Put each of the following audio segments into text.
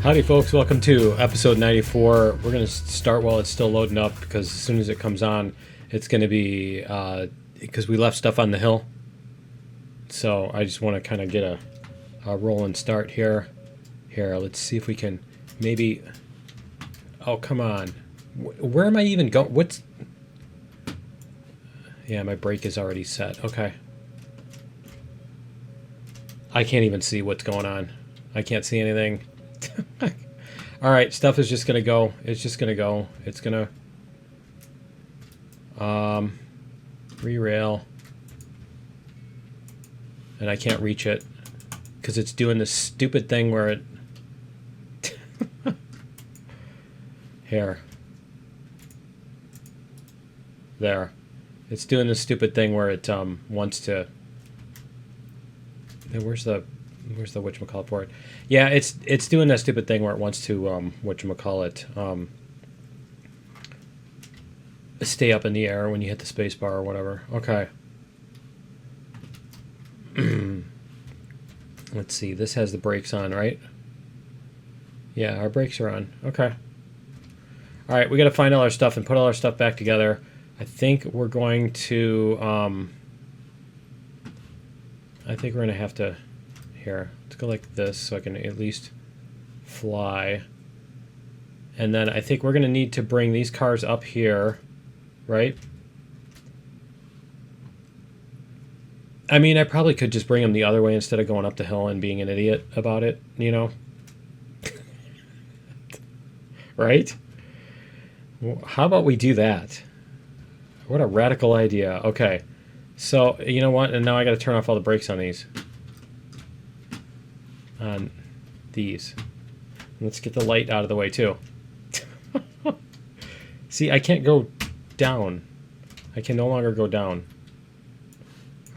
Howdy folks, welcome to episode 94. We're going to start while it's still loading up because as soon as it comes on, it's going to be, because we left stuff on the hill. So I just want to kind of get a roll and start here. Here, let's see if we can maybe, oh come on. Where am I even going? What's, yeah, my brake is already set, okay. I can't even see what's going on. I can't see anything. Alright, stuff is just gonna go. It's just gonna go. It's gonna re-rail. And I can't reach it because it's doing this stupid thing where it here. There. It's doing this stupid thing where it wants to. Where's the whatchamacallit for it? Yeah, it's doing that stupid thing where it wants to whatchamacallit stay up in the air when you hit the space bar or whatever. Okay. Let's see. This has the brakes on, right? Yeah, our brakes are on. Okay. All right, we got to find all our stuff and put all our stuff back together. I think we're going to have to here. Let's go like this so I can at least fly. And then I think we're going to need to bring these cars up here, right? I mean, I probably could just bring them the other way instead of going up the hill and being an idiot about it, you know? Right? Well, how about we do that? What a radical idea. Okay. So, you know what? And now I got to turn off all the brakes on these. On these. Let's get the light out of the way, too. See, I can't go down. I can no longer go down.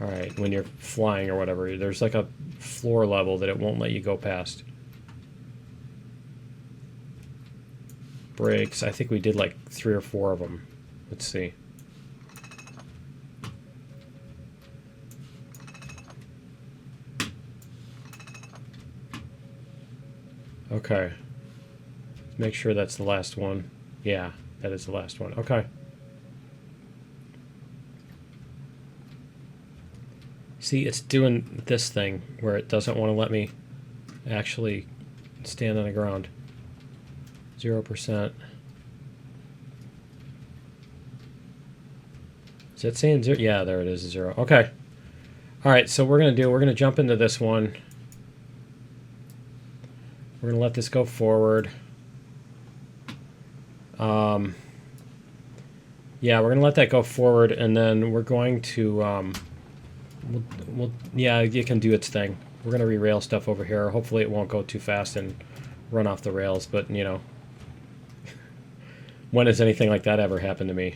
Alright, when you're flying or whatever, there's like a floor level that it won't let you go past. Brakes, I think we did like 3 or 4 of them. Let's see. Okay. Make sure that's the last one. Yeah, that is the last one. Okay. See, it's doing this thing where it doesn't want to let me actually stand on the ground. 0%. Is that saying 0? Yeah, there it is, 0. Okay. All right, so we're going to jump into this one. We're going to let this go forward. Yeah, we're going to let that go forward, and then we're going to... yeah, it can do its thing. We're going to re-rail stuff over here. Hopefully it won't go too fast and run off the rails, but, you know. When has anything like that ever happened to me?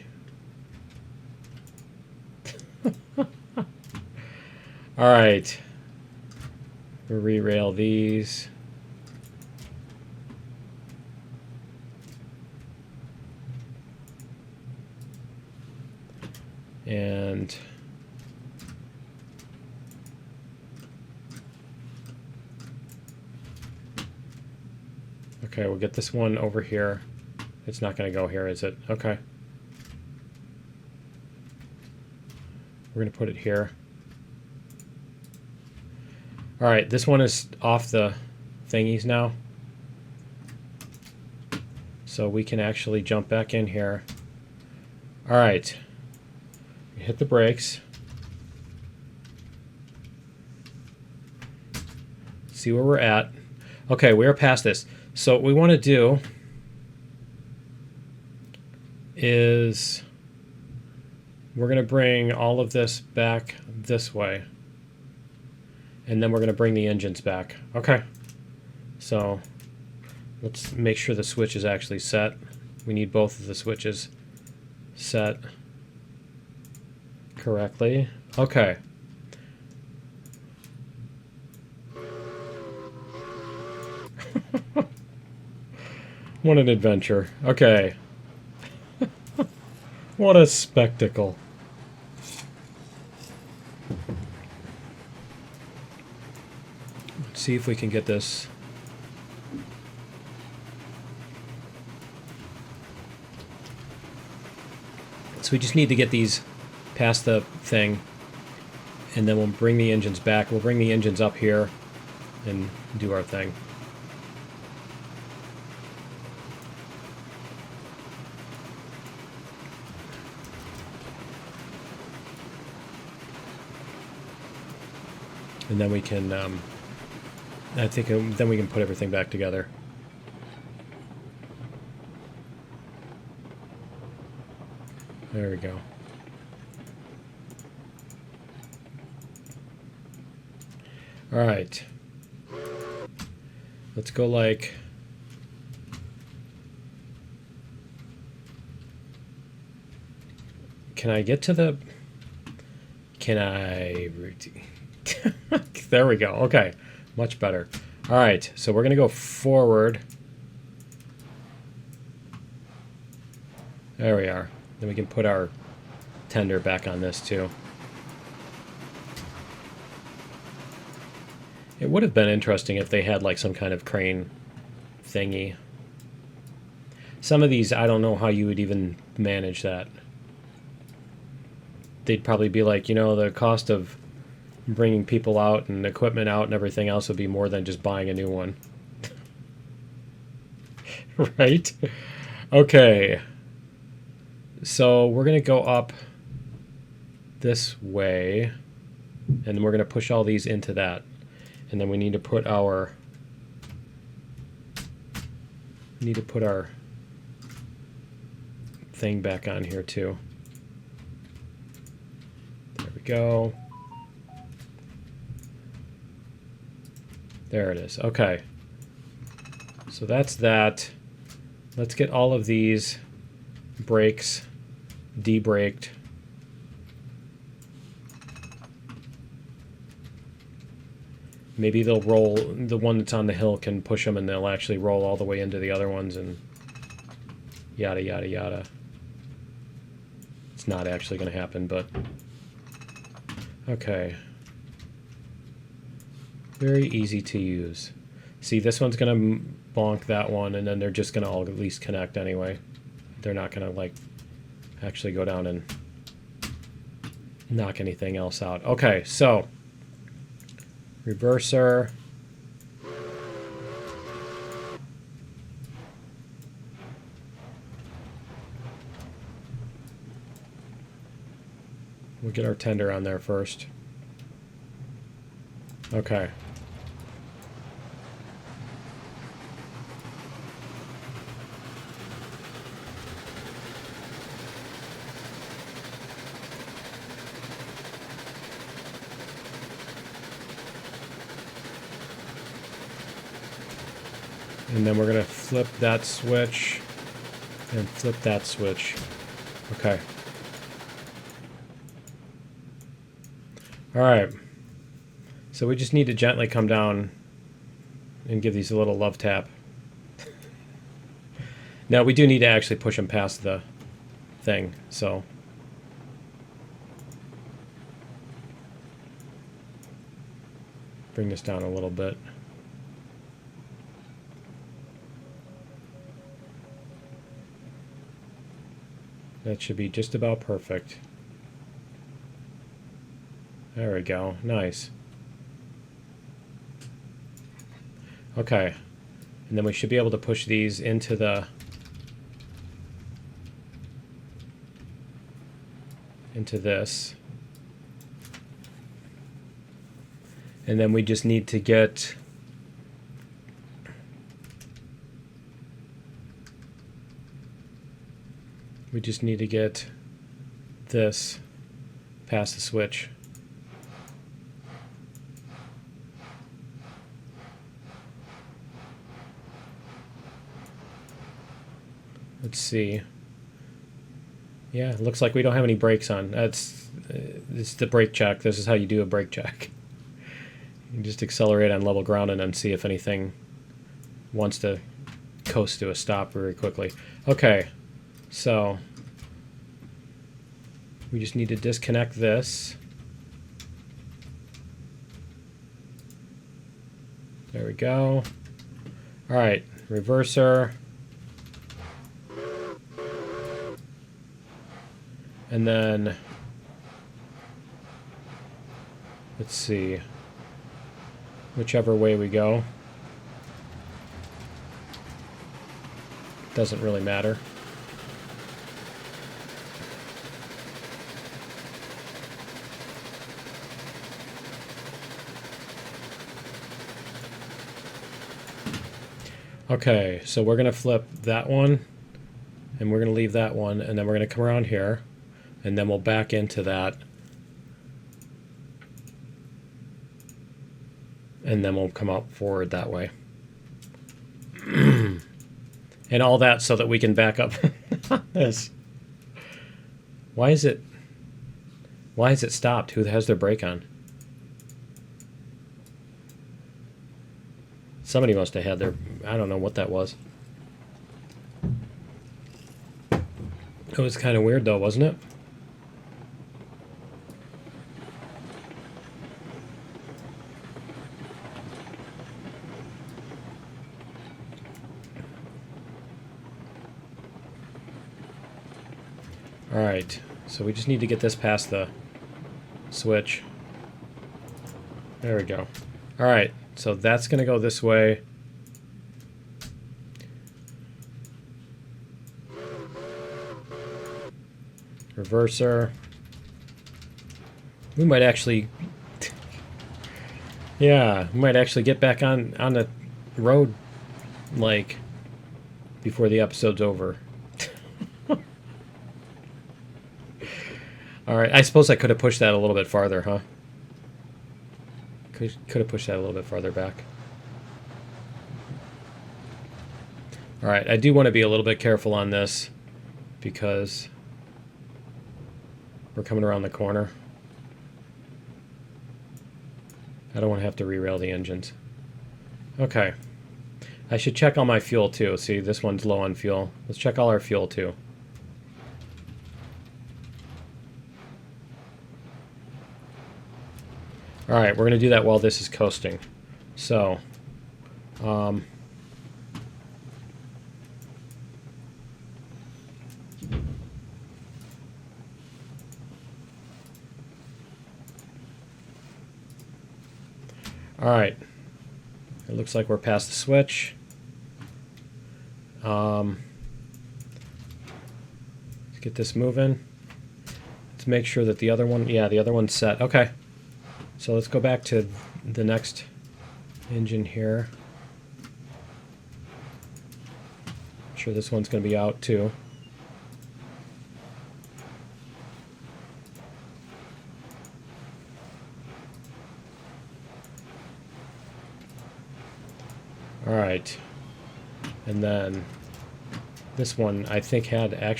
Alright. We'll re-rail these. And... okay, we'll get this one over here. It's not going to go here, is it? Okay. We're going to put it here. Alright, this one is off the thingies now. So we can actually jump back in here. Alright. Hit the brakes. See where we're at. Okay, we're past this. So what we want to do is we're going to bring all of this back this way. And then we're going to bring the engines back. Okay. So let's make sure the switch is actually set. We need both of the switches set correctly. Okay. What an adventure. Okay. What a spectacle. Let's see if we can get this So we just need to get these past the thing, and then we'll bring the engines back. We'll bring the engines up here and do our thing. And then we can, I think then we can put everything back together. There we go. All right. Let's go like... Can I get to the... Can I... There we go. Okay. Much better. All right. So we're going to go forward. There we are. Then we can put our tender back on this too. It would have been interesting if they had like some kind of crane thingy. Some of these, I don't know how you would even manage that. They'd probably be like, you know, the cost of bringing people out and equipment out and everything else would be more than just buying a new one. Right? Okay. So we're going to go up this way, and we're going to push all these into that. And then we need to put our thing back on here too. There we go. There it is. Okay. So that's that. Let's get all of these brakes de-braked. Maybe they'll roll, the one that's on the hill can push them and they'll actually roll all the way into the other ones and yada yada yada. It's not actually going to happen, but okay. Very easy to use. See, this one's going to bonk that one, and then they're just going to all at least connect anyway. They're not going to, like, actually go down and knock anything else out. Okay, so reverser. We'll get our tender on there first. Okay. And then we're going to flip that switch and flip that switch. Okay. All right. So we just need to gently come down and give these a little love tap. Now we do need to actually push them past the thing, so. Bring this down a little bit. That should be just about perfect. There we go. Nice. Okay. And then we should be able to push these into this. And then we just need to get this past the switch. Let's see. Yeah, it looks like we don't have any brakes on. That's it's the brake check. This is how you do a brake check. You just accelerate on level ground and then see if anything wants to coast to a stop very quickly. Okay, so we just need to disconnect this. There we go. All right, reverser. And then, let's see, whichever way we go, doesn't really matter. Okay, so we're going to flip that one, and we're going to leave that one, and then we're going to come around here, and then we'll back into that, and then we'll come out forward that way. And all that so that we can back up this. Why is it stopped? Who has their brake on? Somebody must have had their... I don't know what that was. It was kind of weird though, wasn't it? Alright, so we just need to get this past the switch. There we go. Alright, so that's going to go this way. Reverser. We might actually... yeah, we might actually get back on the road, like, before the episode's over. Alright, I suppose I could have pushed that a little bit farther, huh? Could have pushed that a little bit farther back. Alright, I do want to be a little bit careful on this because we're coming around the corner. I don't want to have to re-rail the engines. Okay. I should check all my fuel too. See, this one's low on fuel. Let's check all our fuel too. Alright, we're going to do that while this is coasting. So, alright. It looks like we're past the switch. Let's get this moving. Let's make sure that the other one, yeah, the other one's set. Okay. So let's go back to the next engine here. I'm sure this one's going to be out too. All right. And then this one I think had a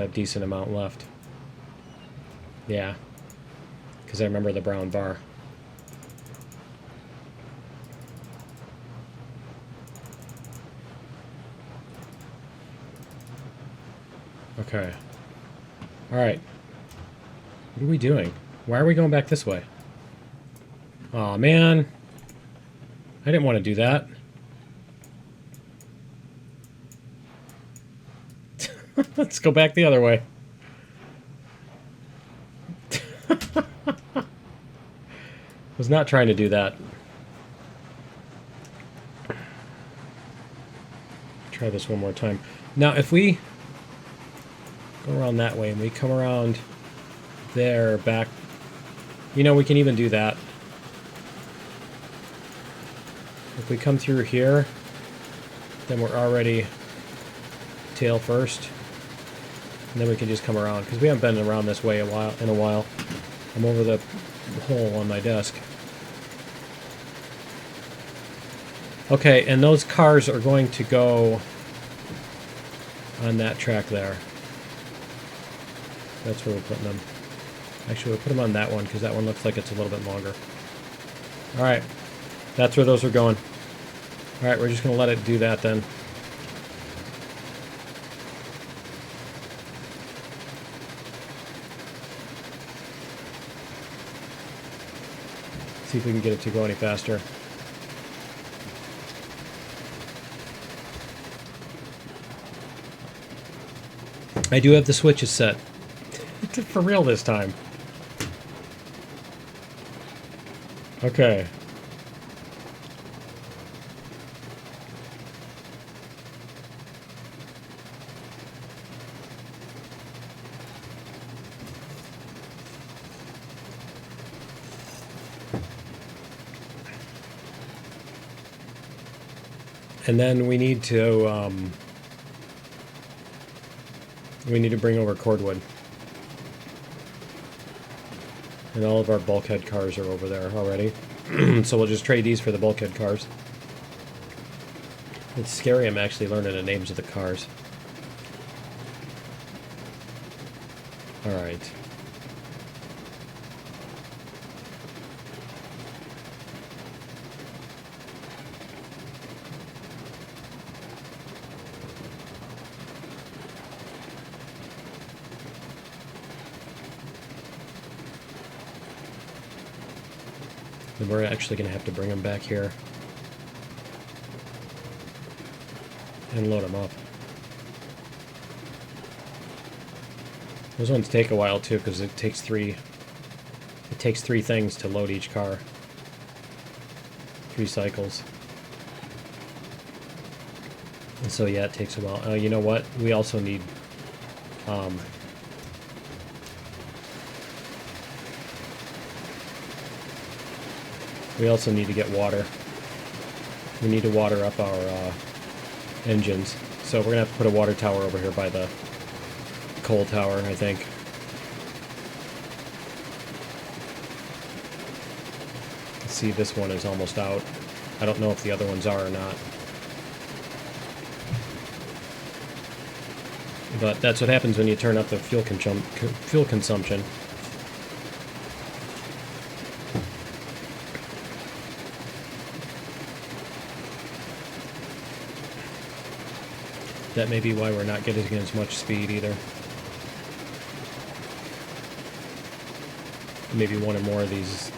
decent amount left. Yeah. Because I remember the brown bar. Okay. Alright. What are we doing? Why are we going back this way? Aw, man. I didn't want to do that. Let's go back the other way. Was not trying to do that. Try this one more time. Now, if we go around that way and we come around there, back, you know, we can even do that. If we come through here, then we're already tail first. And then we can just come around, because we haven't been around this way in a while. I'm over the hole on my desk. Okay, and those cars are going to go on that track there. That's where we're putting them. Actually, we'll put them on that one, because that one looks like it's a little bit longer. Alright, that's where those are going. Alright, we're just going to let it do that then. See if we can get it to go any faster. I do have the switches set. For real this time. Okay. And then we need to bring over cordwood. And all of our bulkhead cars are over there already. So we'll just trade these for the bulkhead cars. It's scary I'm actually learning the names of the cars. Alright. And we're actually going to have to bring them back here and load them up. Those ones take a while too, because it takes three things to load each car. 3 cycles. And so yeah, it takes a while. You know what? We also need we also need to get water. We need to water up our engines. So we're going to have to put a water tower over here by the coal tower, I think. Let's see, this one is almost out. I don't know if the other ones are or not. But that's what happens when you turn up the fuel consumption. That may be why we're not getting as much speed either. Maybe one or more of these is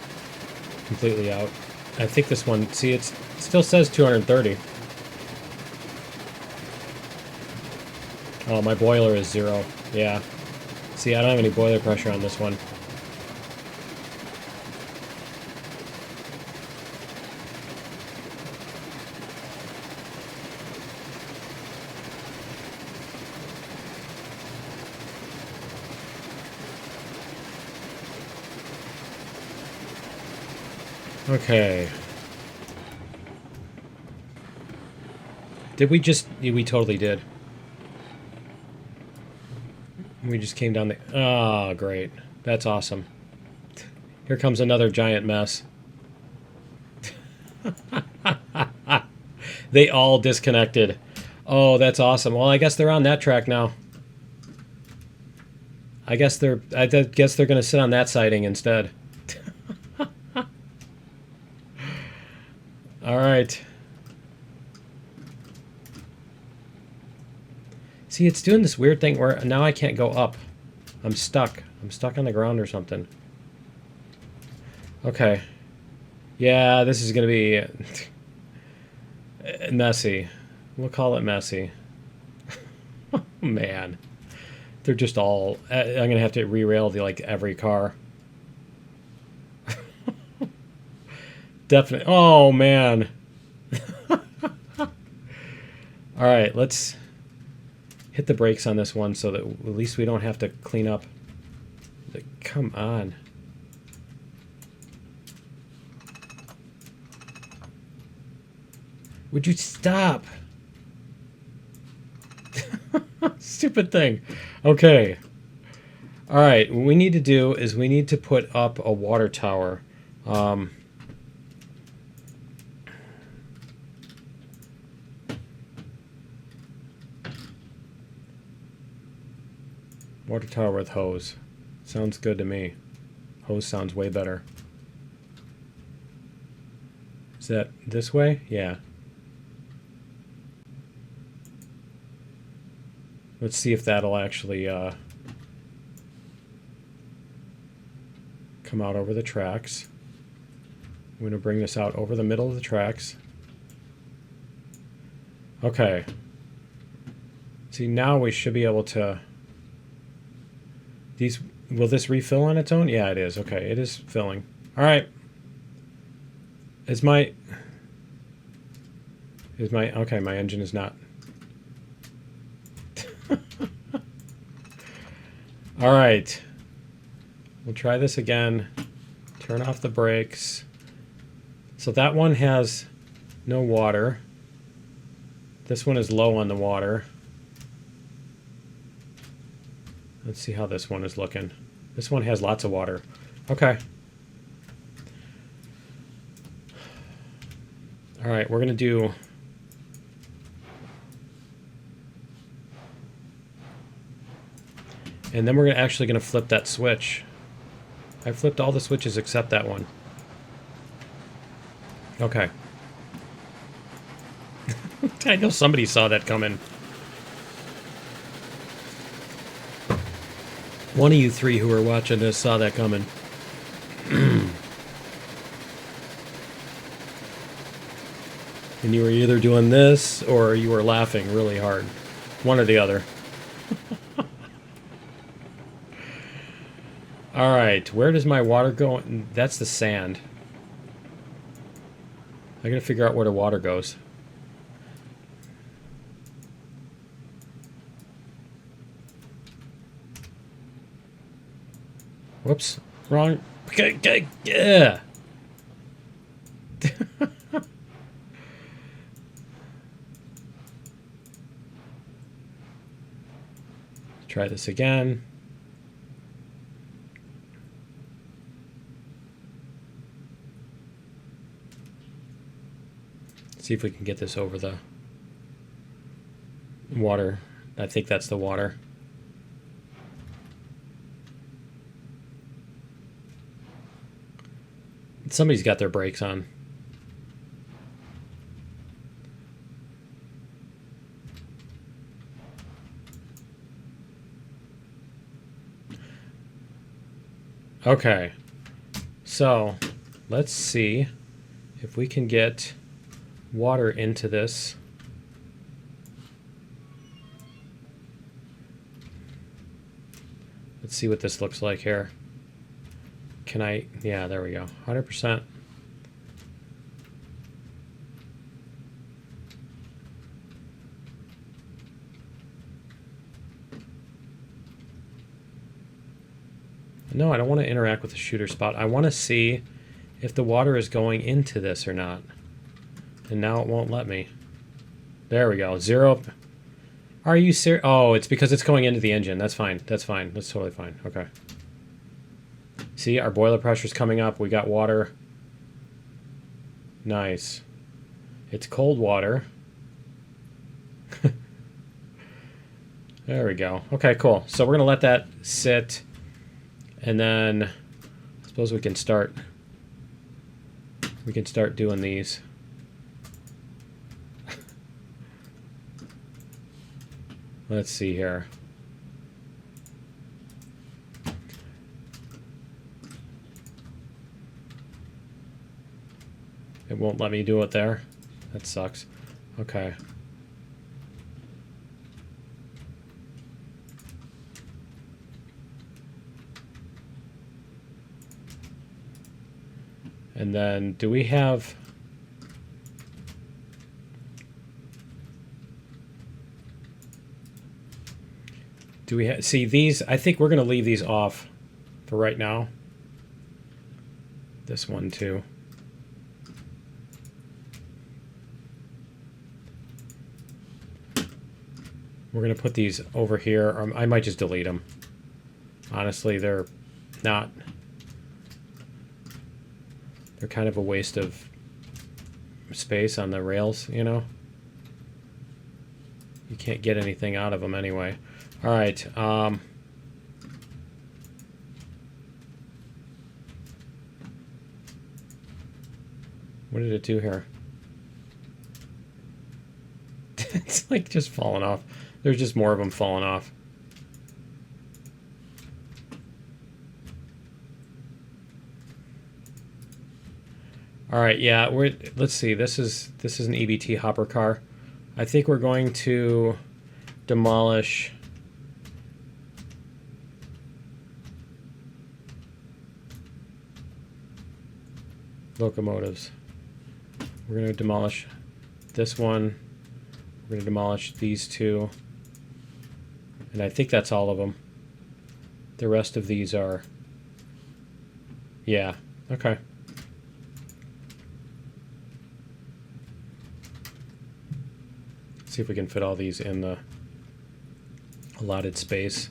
completely out. I think this one, see, it still says 230. Oh, my boiler is 0. Yeah. See, I don't have any boiler pressure on this one. Okay. Did we just... We totally did. We just came down the... Oh, great. That's awesome. Here comes another giant mess. They all disconnected. Oh, that's awesome. Well, I guess they're on that track now. I guess they're going to sit on that siding instead. All right. See, it's doing this weird thing where now I can't go up. I'm stuck. I'm stuck on the ground or something. Okay. Yeah, this is going to be messy. We'll call it messy. Man. They're just all... I'm going to have to re-rail like every car. Definitely. Oh, man. All right, let's hit the brakes on this one so that at least we don't have to clean up. Come on. Would you stop? Stupid thing. Okay. All right, what we need to do is we need to put up a water tower. Water tower with hose. Sounds good to me. Hose sounds way better. Is that this way? Yeah. Let's see if that'll actually come out over the tracks. I'm going to bring this out over the middle of the tracks. Okay. See, now we should be able to These, will this refill on its own? Yeah, it is. Okay, it is filling. All right. Okay, my engine is not. All right. We'll try this again. Turn off the brakes. So that one has no water. This one is low on the water. Let's see how this one is looking. This one has lots of water. Okay. All right, we're going to do... And then we're actually going to flip that switch. I flipped all the switches except that one. Okay. I know somebody saw that coming. One of you three who are watching this saw that coming. And you were either doing this or you were laughing really hard. One or the other. Alright, where does my water go? That's the sand. I gotta figure out where the water goes. Whoops. Wrong. Okay, yeah. Try this again. See if we can get this over the water. I think that's the water. Somebody's got their brakes on. Okay. So, let's see if we can get water into this. Let's see what this looks like here. Can I? Yeah, there we go. 100%. No, I don't want to interact with the shooter spot. I want to see if the water is going into this or not. And now it won't let me. There we go. 0. Are you serious? Oh, it's because it's going into the engine. That's fine. That's fine. That's totally fine. Okay. See, our boiler pressure's coming up. We got water. Nice. It's cold water. There we go. Okay, cool. So we're going to let that sit. And then I suppose we can start doing these. Let's see here. It won't let me do it there. That sucks. Okay. And then, do we have... Do we have... See, these... I think we're going to leave these off for right now. This one, too. We're going to put these over here. Or I might just delete them. Honestly, they're not... They're kind of a waste of space on the rails, you know? You can't get anything out of them anyway. All right. What did it do here? It's like just falling off. There's just more of them falling off. All right, yeah, let's see. This is an EBT hopper car. I think we're going to demolish locomotives. We're going to demolish this one. We're going to demolish these two. And I think that's all of them. The rest of these are... Yeah, okay. Let's see if we can fit all these in the allotted space.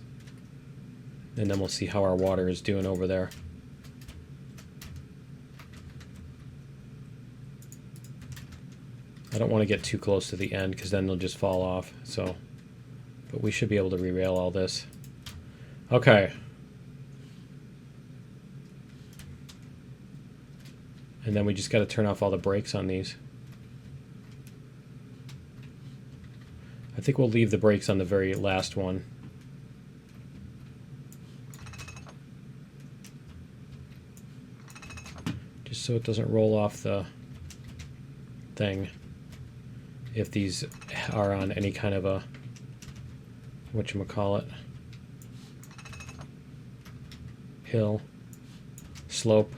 And then we'll see how our water is doing over there. I don't want to get too close to the end because then they'll just fall off. So, but we should be able to re-rail all this. Okay. And then we just got to turn off all the brakes on these. I think we'll leave the brakes on the very last one. Just so it doesn't roll off the thing. If these are on any kind of a, whatchamacallit, hill, slope.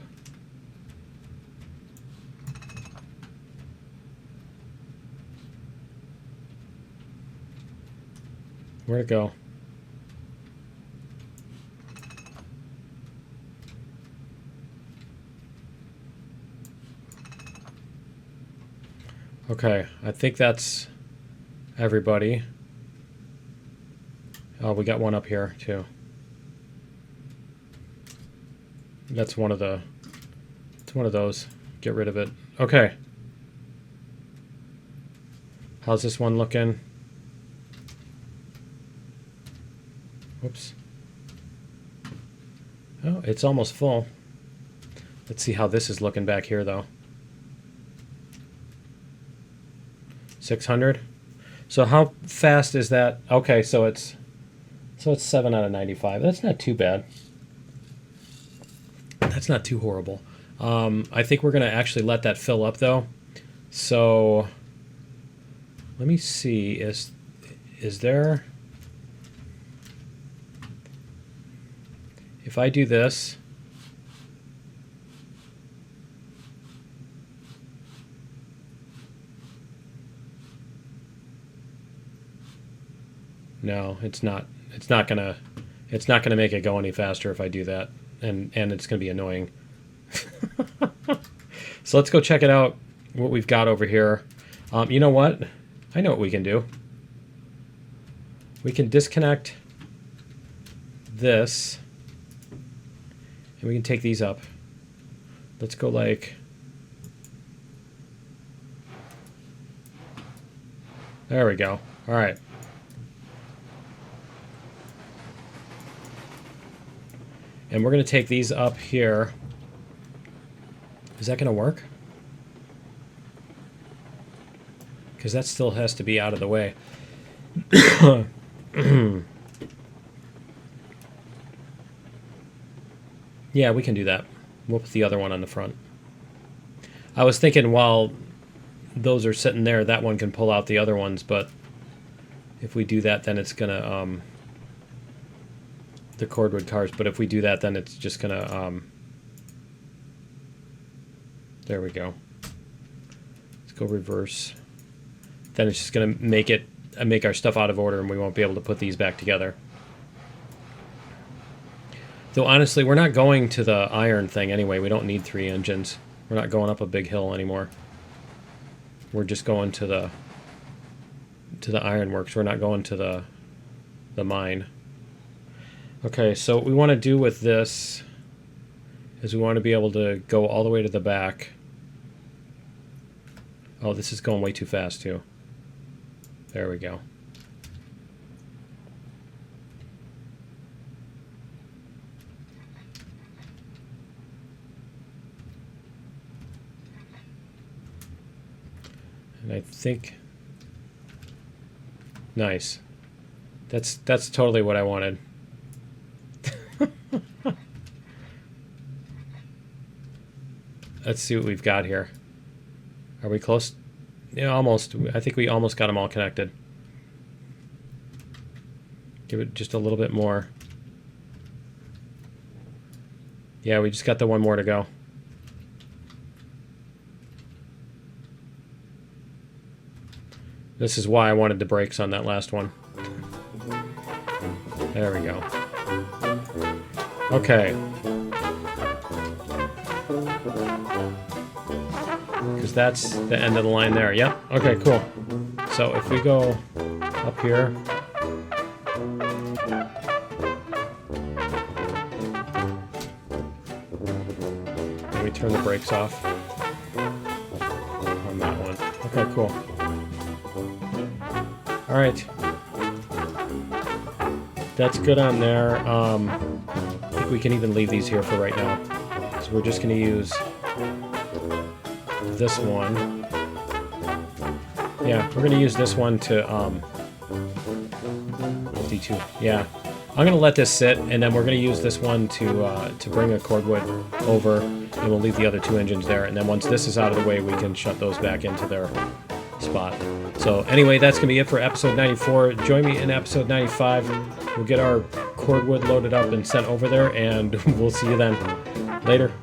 Where'd it go? Okay, I think that's everybody. Oh, we got one up here too. That's one of the, it's one of those. Get rid of it. Okay. How's this one looking? Whoops. Oh, it's almost full. Let's see how this is looking back here though. 600. So how fast is that? Okay, so it's 7 out of 95. That's not too bad. That's not too horrible. I think we're gonna actually let that fill up though. So let me see. Is there? If I do this. No, it's not. It's not gonna make it go any faster if I do that, and it's gonna be annoying. So let's go check it out. What we've got over here. You know what? I know what we can do. We can disconnect this, and we can take these up. Let's go like. There we go. All right. And we're going to take these up here. Is that going to work? Because that still has to be out of the way. Yeah, we can do that. We'll put the other one on the front. I was thinking while those are sitting there, that one can pull out the other ones, but if we do that, then it's going to... the cordwood cars, but if we do that, then it's just gonna there we go. Let's go reverse. Then it's just gonna make our stuff out of order, and we won't be able to put these back together. Though honestly, we're not going to the iron thing anyway. We don't need 3 engines. We're not going up a big hill anymore. We're just going to the ironworks. We're not going to the mine. Okay, so what we want to do with this is we want to be able to go all the way to the back. Oh, this is going way too fast, too. There we go. And I think... Nice. That's totally what I wanted. Let's see what we've got here. Are we close? Yeah, almost. I think we almost got them all connected. Give it just a little bit more. Yeah, we just got the one more to go. This is why I wanted the brakes on that last one. There we go. Okay. Because that's the end of the line there. Yep. Okay, cool. So if we go up here. And we turn the brakes off on that one. Okay, cool. Alright. That's good on there. I think we can even leave these here for right now. So we're just going to use this one. Yeah, we're going to use this one to, D2. Yeah. I'm going to let this sit, and then we're going to use this one to bring a cordwood over, and we'll leave the other two engines there. And then once this is out of the way, we can shut those back into their spot. So anyway, that's going to be it for episode 94. Join me in episode 95. We'll get our cordwood loaded up and sent over there, and we'll see you then. Later.